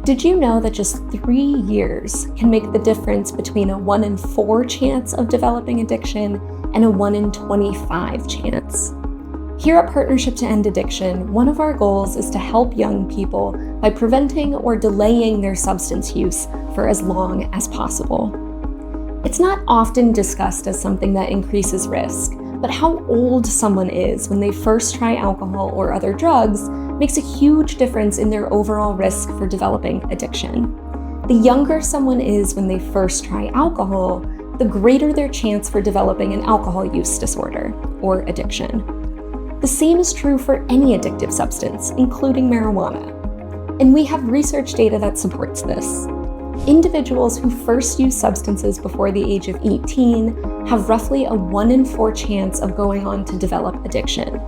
Did you know that just 3 years can make the difference between a 1 in 4 chance of developing addiction and a 1 in 25 chance? Here at Partnership to End Addiction, one of our goals is to help young people by preventing or delaying their substance use for as long as possible. It's not often discussed as something that increases risk, but how old someone is when they first try alcohol or other drugs makes a huge difference in their overall risk for developing addiction. The younger someone is when they first try alcohol, the greater their chance for developing an alcohol use disorder or addiction. The same is true for any addictive substance, including marijuana. And we have research data that supports this. Individuals who first use substances before the age of 18 have roughly a 1 in 4 chance of going on to develop addiction.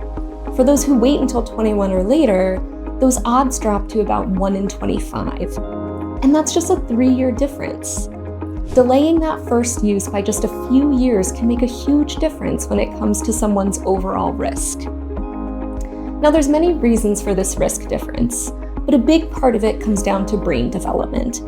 For those who wait until 21 or later, those odds drop to about 1 in 25. And that's just a 3-year difference. Delaying that first use by just a few years can make a huge difference when it comes to someone's overall risk. Now, there's many reasons for this risk difference, but a big part of it comes down to brain development.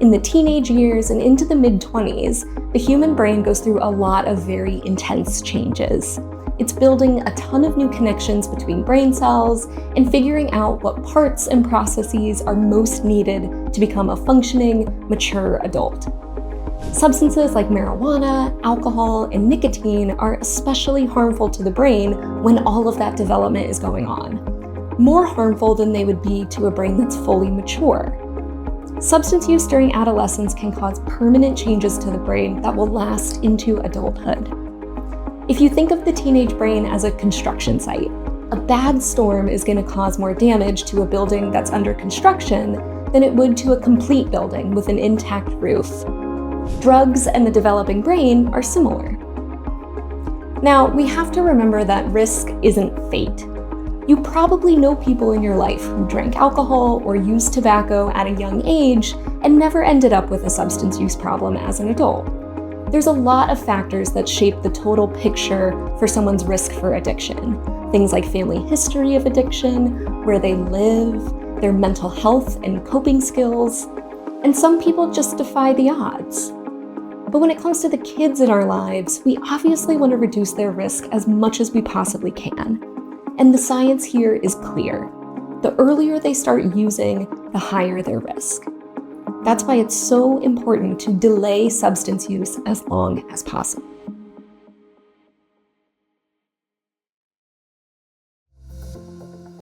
In the teenage years and into the mid-20s, the human brain goes through a lot of very intense changes. It's building a ton of new connections between brain cells and figuring out what parts and processes are most needed to become a functioning, mature adult. Substances like marijuana, alcohol, and nicotine are especially harmful to the brain when all of that development is going on. More harmful than they would be to a brain that's fully mature. Substance use during adolescence can cause permanent changes to the brain that will last into adulthood. If you think of the teenage brain as a construction site, a bad storm is going to cause more damage to a building that's under construction than it would to a complete building with an intact roof. Drugs and the developing brain are similar. Now, we have to remember that risk isn't fate. You probably know people in your life who drank alcohol or used tobacco at a young age and never ended up with a substance use problem as an adult. There's a lot of factors that shape the total picture for someone's risk for addiction. Things like family history of addiction, where they live, their mental health and coping skills, and some people just defy the odds. But when it comes to the kids in our lives, we obviously want to reduce their risk as much as we possibly can. And the science here is clear. The earlier they start using, the higher their risk. That's why it's so important to delay substance use as long as possible.